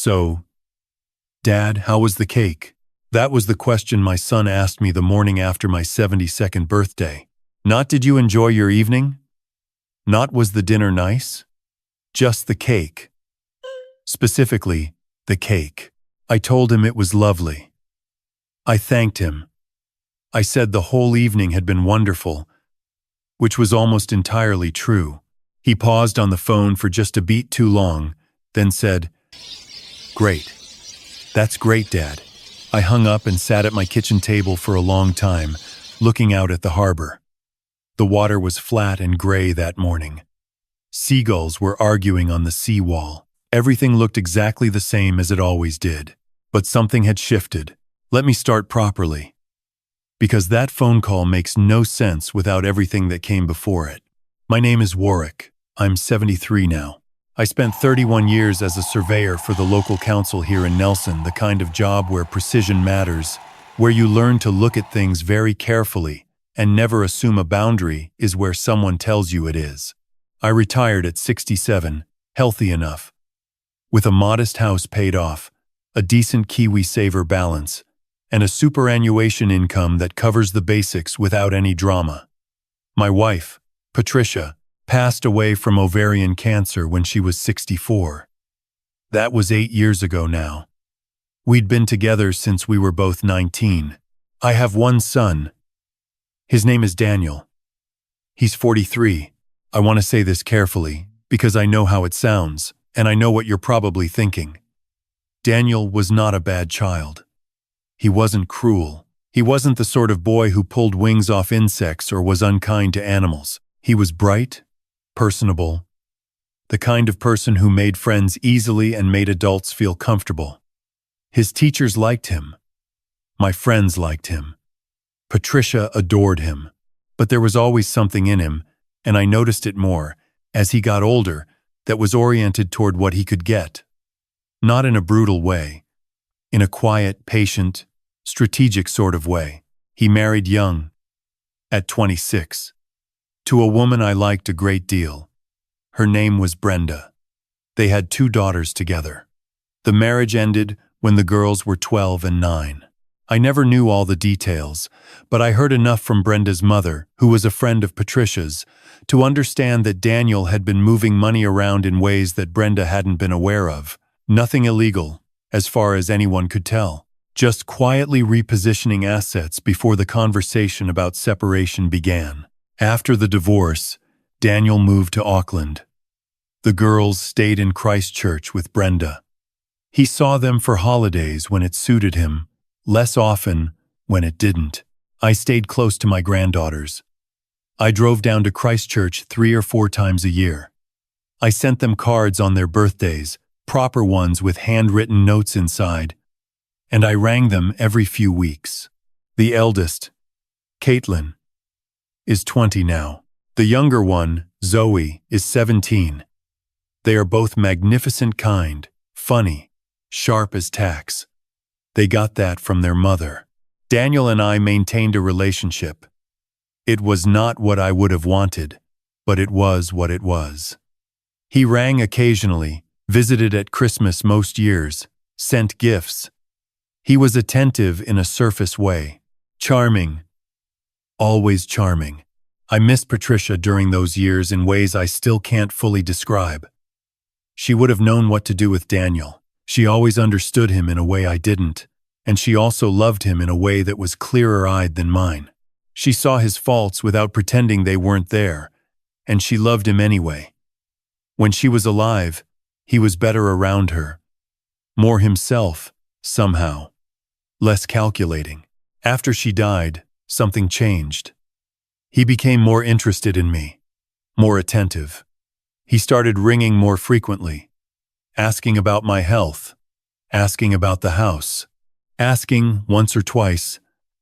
So, Dad, how was the cake? That was the question my son asked me the morning after my 72nd birthday. Not did you enjoy your evening? Not was the dinner nice? Just the cake. Specifically, the cake. I told him it was lovely. I thanked him. I said the whole evening had been wonderful, which was almost entirely true. He paused on the phone for just a beat too long, then said, "Great. That's great, Dad." I hung up and sat at my kitchen table for a long time, looking out at the harbor. The water was flat and gray that morning. Seagulls were arguing on the seawall. Everything looked exactly the same as it always did. But something had shifted. Let me start properly. Because that phone call makes no sense without everything that came before it. My name is Warwick. I'm 73 now. I spent 31 years as a surveyor for the local council here in Nelson, the kind of job where precision matters, where you learn to look at things very carefully and never assume a boundary is where someone tells you it is. I retired at 67, healthy enough, with a modest house paid off, a decent Kiwi Saver balance, and a superannuation income that covers the basics without any drama. My wife, Patricia, passed away from ovarian cancer when she was 64. That was 8 years ago now. We'd been together since we were both 19. I have one son. His name is Daniel. He's 43. I want to say this carefully, because I know how it sounds, and I know what you're probably thinking. Daniel was not a bad child. He wasn't cruel. He wasn't the sort of boy who pulled wings off insects or was unkind to animals. He was bright, personable, the kind of person who made friends easily and made adults feel comfortable. His teachers liked him. My friends liked him. Patricia adored him. But there was always something in him, and I noticed it more, as he got older, that was oriented toward what he could get. Not in a brutal way. In a quiet, patient, strategic sort of way. He married young, at 26. To a woman I liked a great deal. Her name was Brenda. They had 2 daughters together. The marriage ended when the girls were 12 and 9. I never knew all the details, but I heard enough from Brenda's mother, who was a friend of Patricia's, to understand that Daniel had been moving money around in ways that Brenda hadn't been aware of. Nothing illegal, as far as anyone could tell. Just quietly repositioning assets before the conversation about separation began. After the divorce, Daniel moved to Auckland. The girls stayed in Christchurch with Brenda. He saw them for holidays when it suited him, less often when it didn't. I stayed close to my granddaughters. I drove down to Christchurch 3 or 4 times a year. I sent them cards on their birthdays, proper ones with handwritten notes inside, and I rang them every few weeks. The eldest, Caitlin, is 20 now. The younger one, Zoe, is 17. They are both magnificent kind, funny, sharp as tacks. They got that from their mother. Daniel and I maintained a relationship. It was not what I would have wanted, but it was what it was. He rang occasionally, visited at Christmas most years, sent gifts. He was attentive in a surface way, charming, always charming. I missed Patricia during those years in ways I still can't fully describe. She would have known what to do with Daniel. She always understood him in a way I didn't, and she also loved him in a way that was clearer-eyed than mine. She saw his faults without pretending they weren't there, and she loved him anyway. When she was alive, he was better around her. More himself, somehow. Less calculating. After she died, something changed. He became more interested in me, more attentive. He started ringing more frequently, asking about my health, asking about the house, asking, once or twice,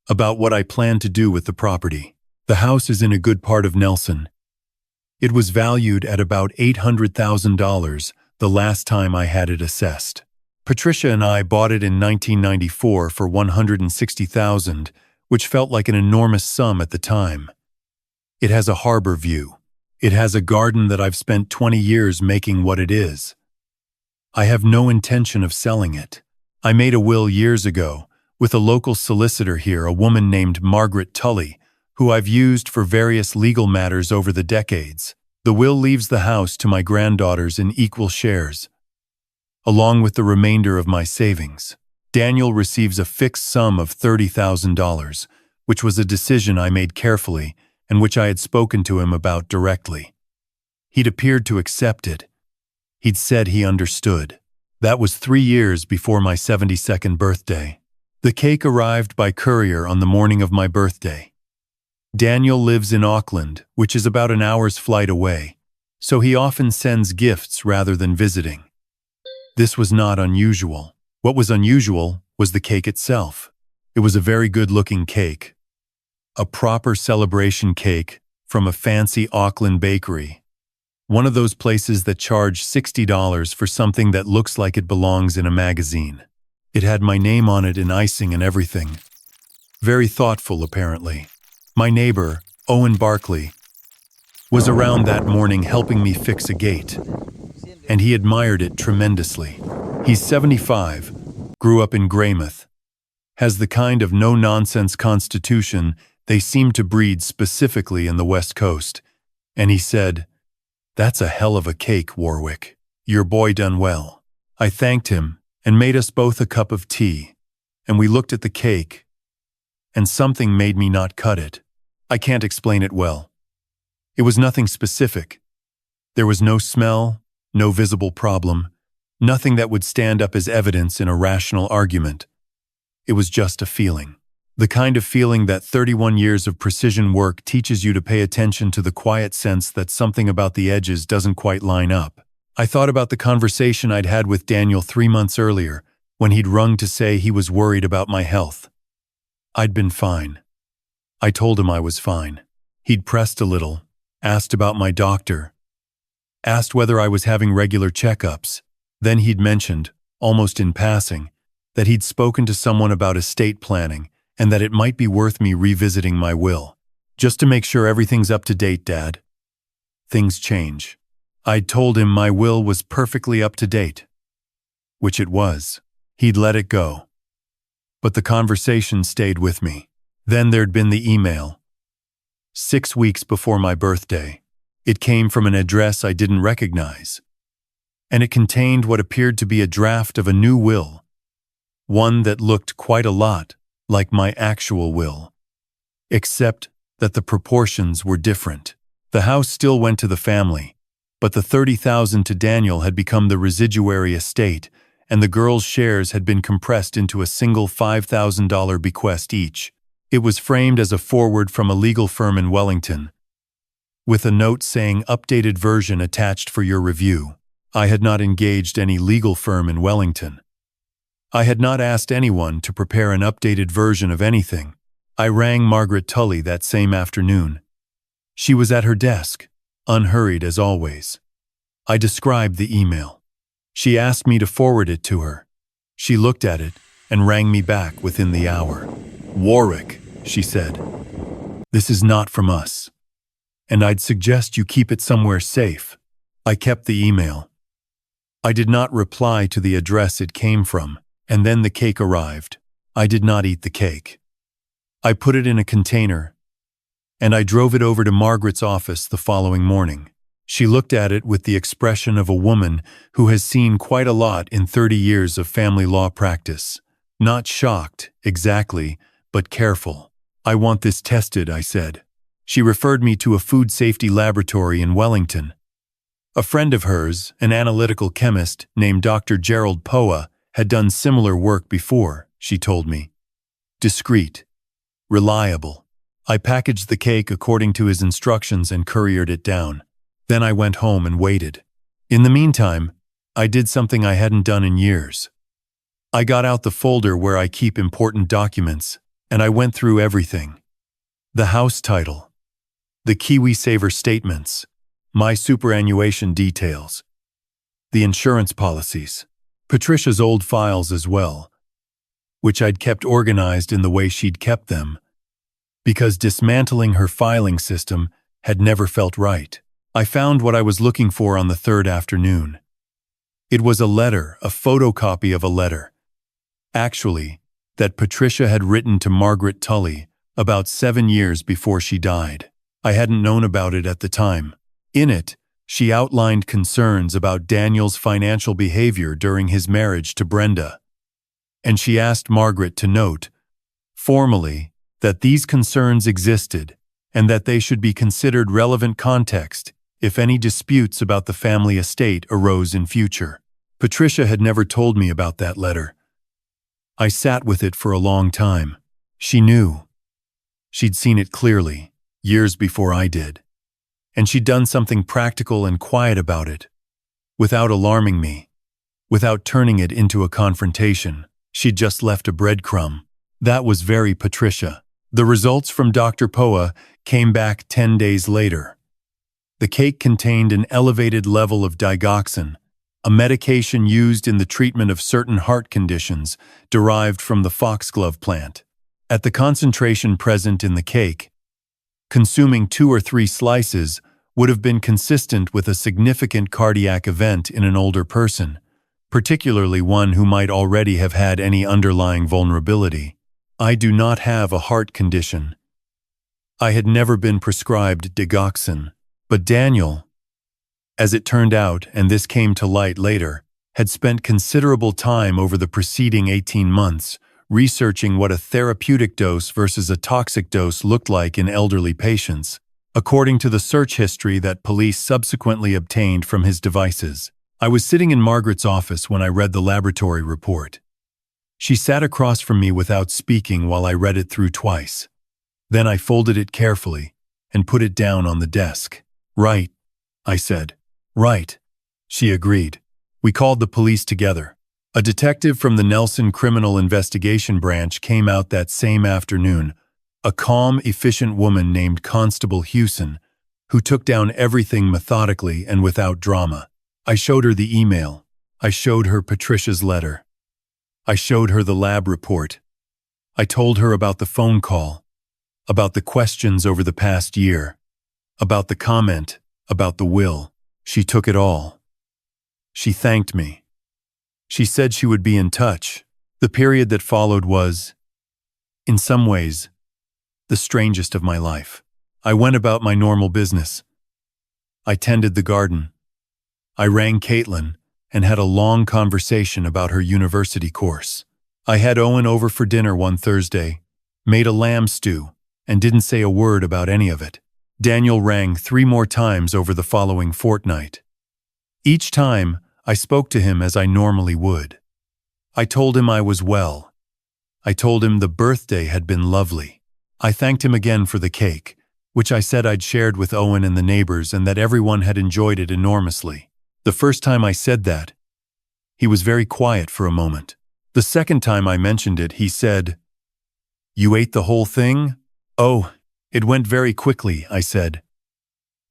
about what I planned to do with the property. The house is in a good part of Nelson. It was valued at about $800,000 the last time I had it assessed. Patricia and I bought it in 1994 for $160,000, which felt like an enormous sum at the time. It has a harbor view. It has a garden that I've spent 20 years making what it is. I have no intention of selling it. I made a will years ago with a local solicitor here, a woman named Margaret Tully, who I've used for various legal matters over the decades. The will leaves the house to my granddaughters in equal shares, along with the remainder of my savings. Daniel receives a fixed sum of $30,000, which was a decision I made carefully and which I had spoken to him about directly. He'd appeared to accept it. He'd said he understood. That was 3 years before my 72nd birthday. The cake arrived by courier on the morning of my birthday. Daniel lives in Auckland, which is about an hour's flight away, so he often sends gifts rather than visiting. This was not unusual. What was unusual was the cake itself. It was a very good-looking cake. A proper celebration cake from a fancy Auckland bakery. One of those places that charge $60 for something that looks like it belongs in a magazine. It had my name on it in icing and everything. Very thoughtful, apparently. My neighbor, Owen Barkley, was around that morning helping me fix a gate, and he admired it tremendously. He's 75, grew up in Greymouth, has the kind of no-nonsense constitution they seem to breed specifically in the West Coast, and he said, "That's a hell of a cake, Warwick. Your boy done well." I thanked him and made us both a cup of tea, and we looked at the cake, and something made me not cut it. I can't explain it well. It was nothing specific. There was no smell, no visible problem, nothing that would stand up as evidence in a rational argument. It was just a feeling. The kind of feeling that 31 years of precision work teaches you to pay attention to the quiet sense that something about the edges doesn't quite line up. I thought about the conversation I'd had with Daniel 3 months earlier, when he'd rung to say he was worried about my health. I'd been fine. I told him I was fine. He'd pressed a little, asked about my doctor, asked whether I was having regular checkups. Then he'd mentioned, almost in passing, that he'd spoken to someone about estate planning and that it might be worth me revisiting my will. Just to make sure everything's up to date, Dad. Things change. I'd told him my will was perfectly up to date, which it was. He'd let it go. But the conversation stayed with me. Then there'd been the email. 6 weeks before my birthday. It came from an address I didn't recognize. And it contained what appeared to be a draft of a new will. One that looked quite a lot like my actual will. Except that the proportions were different. The house still went to the family, but the $30,000 to Daniel had become the residuary estate, and the girls' shares had been compressed into a single $5,000 bequest each. It was framed as a forward from a legal firm in Wellington, with a note saying updated version attached for your review. I had not engaged any legal firm in Wellington. I had not asked anyone to prepare an updated version of anything. I rang Margaret Tully that same afternoon. She was at her desk, unhurried as always. I described the email. She asked me to forward it to her. She looked at it and rang me back within the hour. "Warwick," she said, "this is not from us, and I'd suggest you keep it somewhere safe." I kept the email. I did not reply to the address it came from, and then the cake arrived. I did not eat the cake. I put it in a container, and I drove it over to Margaret's office the following morning. She looked at it with the expression of a woman who has seen quite a lot in 30 years of family law practice. Not shocked, exactly, but careful. "I want this tested," I said. She referred me to a food safety laboratory in Wellington. A friend of hers, an analytical chemist named Dr. Gerald Poa, had done similar work before, she told me. Discreet. Reliable. I packaged the cake according to his instructions and couriered it down. Then I went home and waited. In the meantime, I did something I hadn't done in years. I got out the folder where I keep important documents, and I went through everything. The house title, the KiwiSaver statements, my superannuation details, the insurance policies, Patricia's old files as well, which I'd kept organized in the way she'd kept them, because dismantling her filing system had never felt right. I found what I was looking for on the third afternoon. It was a letter, a photocopy of a letter, actually, that Patricia had written to Margaret Tully about 7 years before she died. I hadn't known about it at the time. In it, she outlined concerns about Daniel's financial behavior during his marriage to Brenda. And she asked Margaret to note, formally, that these concerns existed and that they should be considered relevant context if any disputes about the family estate arose in future. Patricia had never told me about that letter. I sat with it for a long time. She knew. She'd seen it clearly, years before I did. And she'd done something practical and quiet about it, without alarming me, without turning it into a confrontation. She'd just left a breadcrumb. That was very Patricia. The results from Dr. Poa came back 10 days later. The cake contained an elevated level of digoxin, a medication used in the treatment of certain heart conditions derived from the foxglove plant. At the concentration present in the cake, consuming 2 or 3 slices would have been consistent with a significant cardiac event in an older person, particularly one who might already have had any underlying vulnerability. I do not have a heart condition. I had never been prescribed digoxin, but Daniel, as it turned out, and this came to light later, had spent considerable time over the preceding 18 months researching what a therapeutic dose versus a toxic dose looked like in elderly patients, according to the search history that police subsequently obtained from his devices. I was sitting in Margaret's office when I read the laboratory report. She sat across from me without speaking while I read it through twice. Then I folded it carefully and put it down on the desk. "Right," I said. "Right," she agreed. We called the police together. A detective from the Nelson Criminal Investigation Branch came out that same afternoon, a calm, efficient woman named Constable Hewson, who took down everything methodically and without drama. I showed her the email. I showed her Patricia's letter. I showed her the lab report. I told her about the phone call, about the questions over the past year, about the comment, about the will. She took it all. She thanked me. She said she would be in touch. The period that followed was, in some ways, the strangest of my life. I went about my normal business. I tended the garden. I rang Caitlin and had a long conversation about her university course. I had Owen over for dinner one Thursday, made a lamb stew, and didn't say a word about any of it. Daniel rang 3 more times over the following fortnight. Each time, I spoke to him as I normally would. I told him I was well. I told him the birthday had been lovely. I thanked him again for the cake, which I said I'd shared with Owen and the neighbors and that everyone had enjoyed it enormously. The first time I said that, he was very quiet for a moment. The second time I mentioned it, he said, "You ate the whole thing?" "Oh, it went very quickly," I said.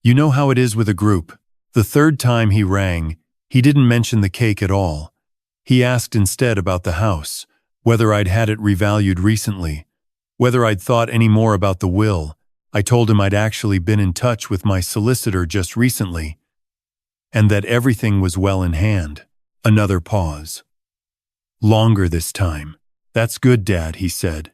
"You know how it is with a group." The third time he rang, he didn't mention the cake at all. He asked instead about the house, whether I'd had it revalued recently, whether I'd thought any more about the will. I told him I'd actually been in touch with my solicitor just recently, and that everything was well in hand. Another pause. Longer this time. "That's good, Dad," he said.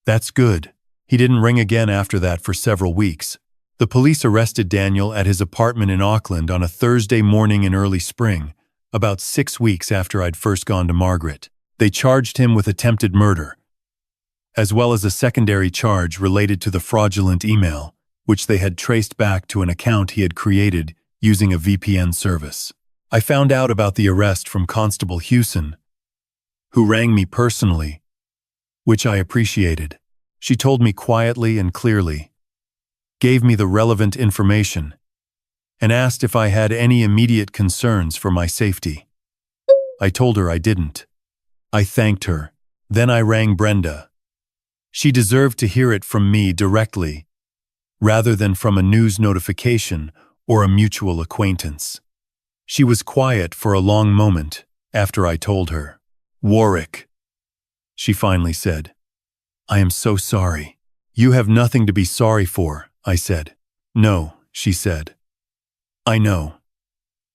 "That's good." He didn't ring again after that for several weeks. The police arrested Daniel at his apartment in Auckland on a Thursday morning in early spring, about 6 weeks after I'd first gone to Margaret. They charged him with attempted murder, as well as a secondary charge related to the fraudulent email, which they had traced back to an account he had created using a VPN service. I found out about the arrest from Constable Hewson, who rang me personally, which I appreciated. She told me quietly and clearly, gave me the relevant information, and asked if I had any immediate concerns for my safety. I told her I didn't. I thanked her. Then I rang Brenda. She deserved to hear it from me directly, rather than from a news notification or a mutual acquaintance. She was quiet for a long moment after I told her. "Warwick," she finally said, "I am so sorry." "You have nothing to be sorry for," I said. "No," she said. "I know.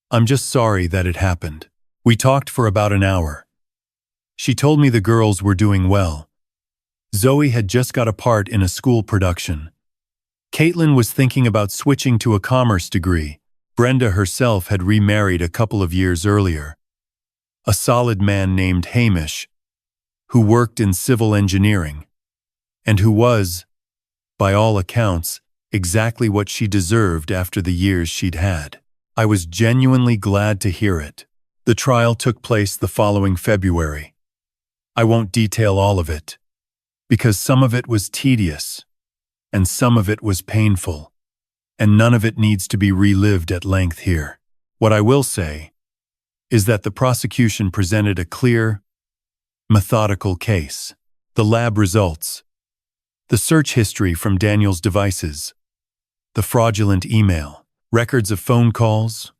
I'm just sorry that it happened. We talked for about an hour. She told me the girls were doing well. Zoe had just got a part in a school production. Caitlin was thinking about switching to a commerce degree. Brenda herself had remarried a couple of years earlier. A solid man named Hamish, who worked in civil engineering, and who was, by all accounts, exactly what she deserved after the years she'd had. I was genuinely glad to hear it. The trial took place the following February. I won't detail all of it, because some of it was tedious, and some of it was painful, and none of it needs to be relived at length here. What I will say is that the prosecution presented a clear, methodical case. The lab results, the search history from Daniel's devices, the fraudulent email, records of phone calls,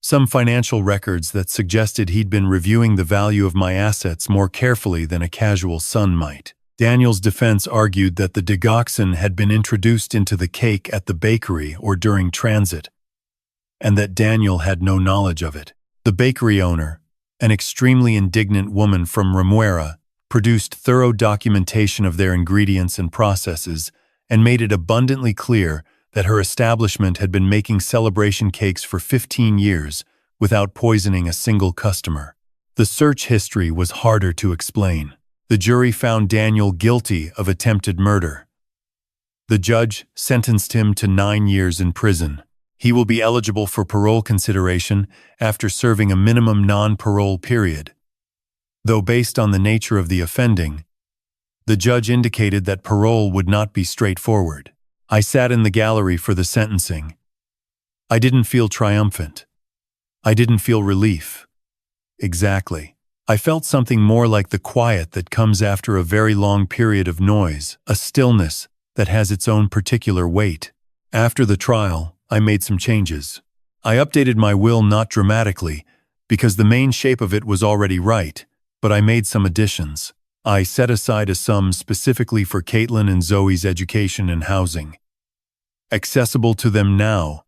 some financial records that suggested he'd been reviewing the value of my assets more carefully than a casual son might. Daniel's defense argued that the digoxin had been introduced into the cake at the bakery or during transit, and that Daniel had no knowledge of it. The bakery owner, an extremely indignant woman from Remuera, produced thorough documentation of their ingredients and processes and made it abundantly clear that her establishment had been making celebration cakes for 15 years without poisoning a single customer. The search history was harder to explain. The jury found Daniel guilty of attempted murder. The judge sentenced him to 9 years in prison. He will be eligible for parole consideration after serving a minimum non-parole period. Though based on the nature of the offending, the judge indicated that parole would not be straightforward. I sat in the gallery for the sentencing. I didn't feel triumphant. I didn't feel relief. Exactly. I felt something more like the quiet that comes after a very long period of noise, a stillness that has its own particular weight. After the trial, I made some changes. I updated my will not dramatically, because the main shape of it was already right, but I made some additions. I set aside a sum specifically for Caitlin and Zoe's education and housing, accessible to them now,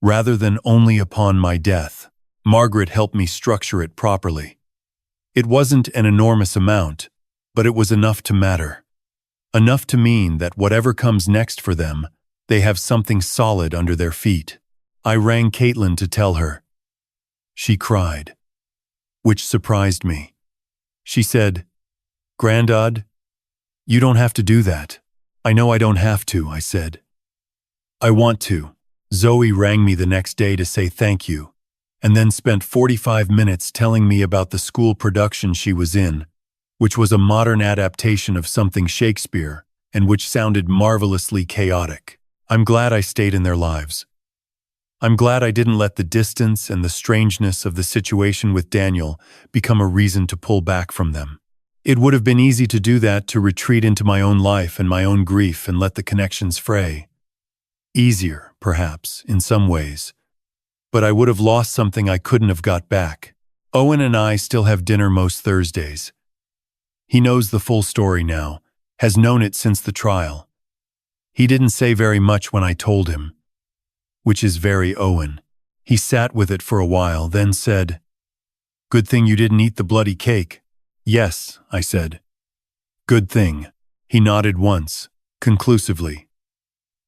rather than only upon my death. Margaret helped me structure it properly. It wasn't an enormous amount, but it was enough to matter. Enough to mean that whatever comes next for them, they have something solid under their feet. I rang Caitlin to tell her. She cried, which surprised me. She said, "Granddad, you don't have to do that." "I know I don't have to," I said. "I want to." Zoe rang me the next day to say thank you, and then spent 45 minutes telling me about the school production she was in, which was a modern adaptation of something Shakespeare, and which sounded marvelously chaotic. I'm glad I stayed in their lives. I'm glad I didn't let the distance and the strangeness of the situation with Daniel become a reason to pull back from them. It would have been easy to do that, to retreat into my own life and my own grief and let the connections fray. Easier, perhaps, in some ways. But I would have lost something I couldn't have got back. Owen and I still have dinner most Thursdays. He knows the full story now, has known it since the trial. He didn't say very much when I told him, which is very Owen. He sat with it for a while, then said, "Good thing you didn't eat the bloody cake." "Yes," I said. "Good thing." He nodded once, conclusively.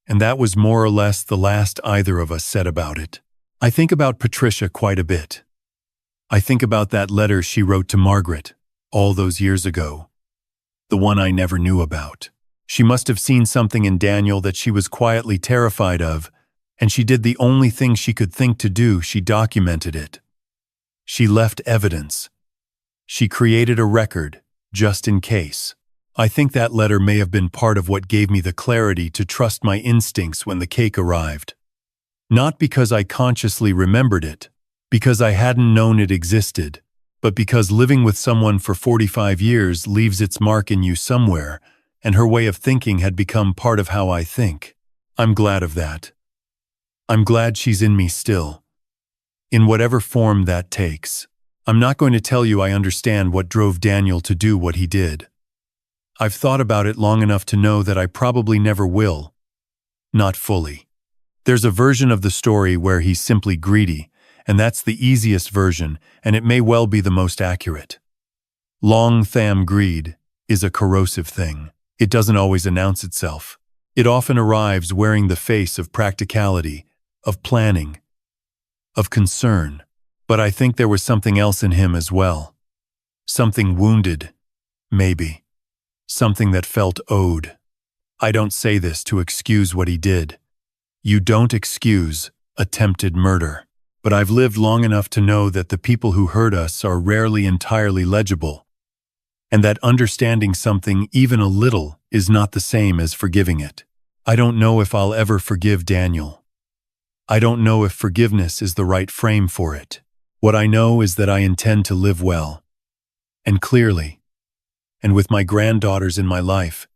And that was more or less the last either of us said about it. I think about Patricia quite a bit. I think about that letter she wrote to Margaret, all those years ago. The one I never knew about. She must have seen something in Daniel that she was quietly terrified of, and she did the only thing she could think to do. She documented it. She left evidence. She created a record, just in case. I think that letter may have been part of what gave me the clarity to trust my instincts when the cake arrived. Not because I consciously remembered it, because I hadn't known it existed, but because living with someone for 45 years leaves its mark in you somewhere, and her way of thinking had become part of how I think. I'm glad of that. I'm glad she's in me still, in whatever form that takes. I'm not going to tell you I understand what drove Daniel to do what he did. I've thought about it long enough to know that I probably never will. Not fully. There's a version of the story where he's simply greedy, and that's the easiest version, and it may well be the most accurate. Long-tham greed is a corrosive thing. It doesn't always announce itself. It often arrives wearing the face of practicality, of planning, of concern. But I think there was something else in him as well. Something wounded, maybe. Something that felt owed. I don't say this to excuse what he did. You don't excuse attempted murder. But I've lived long enough to know that the people who hurt us are rarely entirely legible, and that understanding something even a little is not the same as forgiving it. I don't know if I'll ever forgive Daniel. I don't know if forgiveness is the right frame for it. What I know is that I intend to live well, and clearly, and with my granddaughters in my life,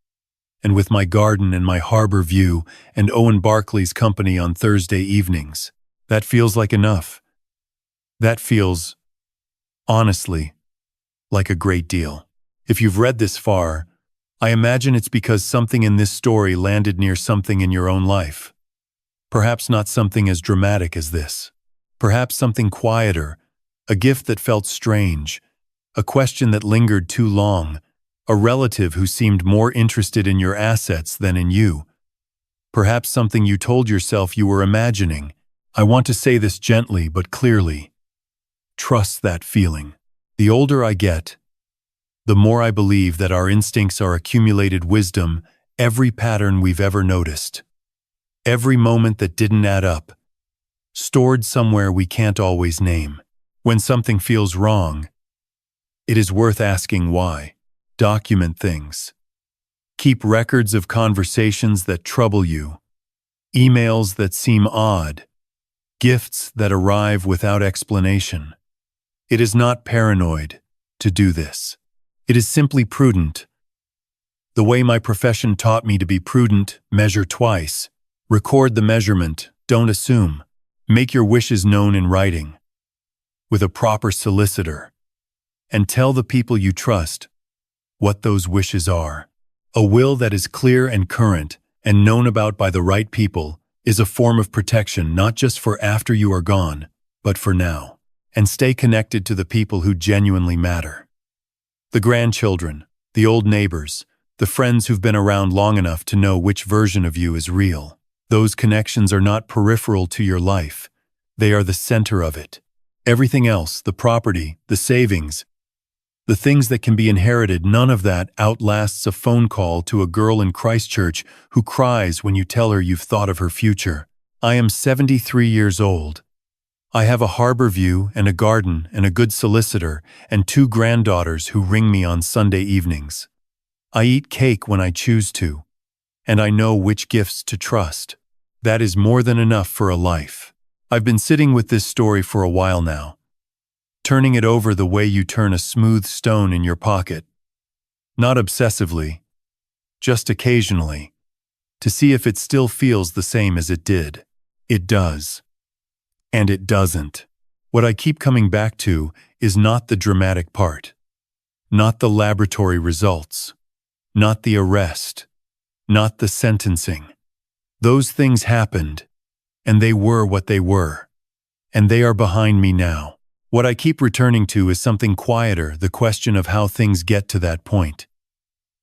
and with my garden and my harbor view and Owen Barkley's company on Thursday evenings. That feels like enough. That feels, honestly, like a great deal. If you've read this far, I imagine it's because something in this story landed near something in your own life. Perhaps not something as dramatic as this. Perhaps something quieter, a gift that felt strange, a question that lingered too long, a relative who seemed more interested in your assets than in you. Perhaps something you told yourself you were imagining. I want to say this gently but clearly. Trust that feeling. The older I get, the more I believe that our instincts are accumulated wisdom, every pattern we've ever noticed, every moment that didn't add up, stored somewhere we can't always name. When something feels wrong, it is worth asking why. Document things. Keep records of conversations that trouble you, emails that seem odd, gifts that arrive without explanation. It is not paranoid to do this. It is simply prudent. The way my profession taught me to be prudent: measure twice, record the measurement, don't assume, make your wishes known in writing, with a proper solicitor, and tell the people you trust what those wishes are. A will that is clear and current and known about by the right people is a form of protection not just for after you are gone, but for now. And stay connected to the people who genuinely matter. The grandchildren, the old neighbors, the friends who've been around long enough to know which version of you is real. Those connections are not peripheral to your life. They are the center of it. Everything else, the property, the savings, the things that can be inherited, none of that outlasts a phone call to a girl in Christchurch who cries when you tell her you've thought of her future. I am 73 years old. I have a harbor view and a garden and a good solicitor and 2 granddaughters who ring me on Sunday evenings. I eat cake when I choose to, and I know which gifts to trust. That is more than enough for a life. I've been sitting with this story for a while now, turning it over the way you turn a smooth stone in your pocket. Not obsessively, just occasionally, to see if it still feels the same as it did. It does. And it doesn't. What I keep coming back to is not the dramatic part, not the laboratory results, not the arrest, not the sentencing. Those things happened, and they were what they were, and they are behind me now. What I keep returning to is something quieter, the question of how things get to that point.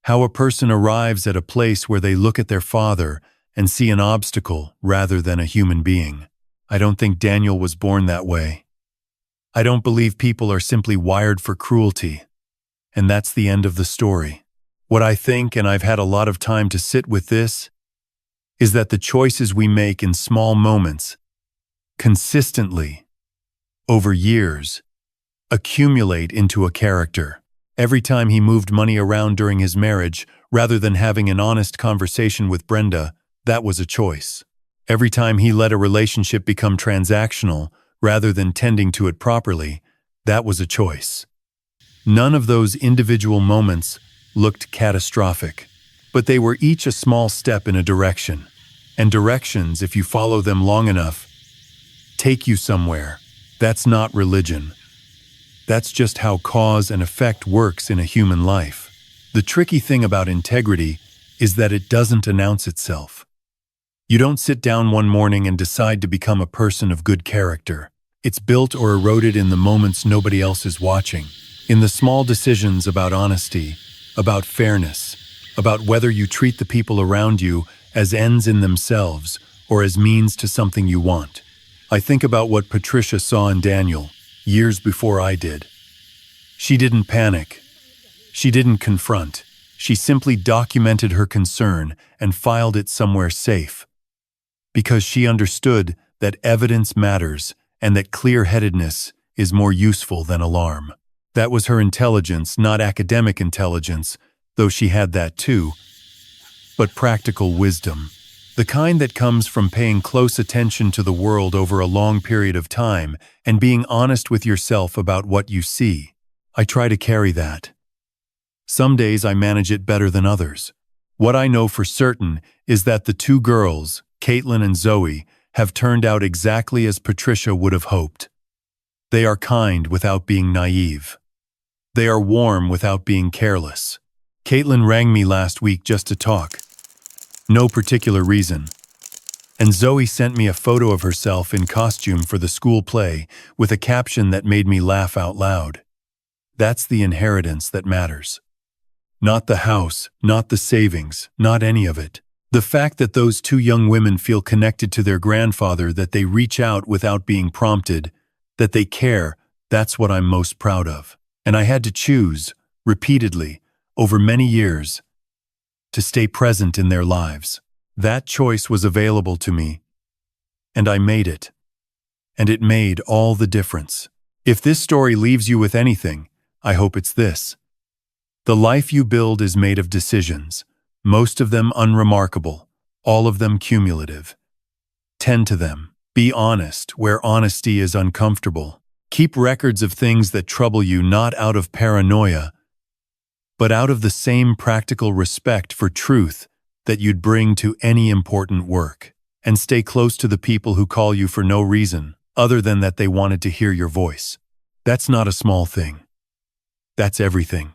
How a person arrives at a place where they look at their father and see an obstacle rather than a human being. I don't think Daniel was born that way. I don't believe people are simply wired for cruelty, and that's the end of the story. What I think, and I've had a lot of time to sit with this, is that the choices we make in small moments, consistently, over years, accumulate into a character. Every time he moved money around during his marriage, rather than having an honest conversation with Brenda, that was a choice. Every time he let a relationship become transactional, rather than tending to it properly, that was a choice. None of those individual moments looked catastrophic, but they were each a small step in a direction. And directions, if you follow them long enough, take you somewhere. That's not religion. That's just how cause and effect works in a human life. The tricky thing about integrity is that it doesn't announce itself. You don't sit down one morning and decide to become a person of good character. It's built or eroded in the moments nobody else is watching, in the small decisions about honesty, about fairness, about whether you treat the people around you as ends in themselves or as means to something you want. I think about what Patricia saw in Daniel, years before I did. She didn't panic. She didn't confront. She simply documented her concern and filed it somewhere safe. Because she understood that evidence matters and that clear-headedness is more useful than alarm. That was her intelligence, not academic intelligence, though she had that too, but practical wisdom. The kind that comes from paying close attention to the world over a long period of time and being honest with yourself about what you see. I try to carry that. Some days I manage it better than others. What I know for certain is that the two girls, Caitlin and Zoe, have turned out exactly as Patricia would have hoped. They are kind without being naive. They are warm without being careless. Caitlin rang me last week just to talk. No particular reason. And Zoe sent me a photo of herself in costume for the school play with a caption that made me laugh out loud. That's the inheritance that matters. Not the house, not the savings, not any of it. The fact that those two young women feel connected to their grandfather, that they reach out without being prompted, that they care, that's what I'm most proud of. And I had to choose, repeatedly, over many years, to stay present in their lives. That choice was available to me, and I made it. And it made all the difference. If this story leaves you with anything, I hope it's this. The life you build is made of decisions, most of them unremarkable, all of them cumulative. Tend to them. Be honest where honesty is uncomfortable. Keep records of things that trouble you, not out of paranoia, but out of the same practical respect for truth that you'd bring to any important work. And stay close to the people who call you for no reason, other than that they wanted to hear your voice. That's not a small thing. That's everything.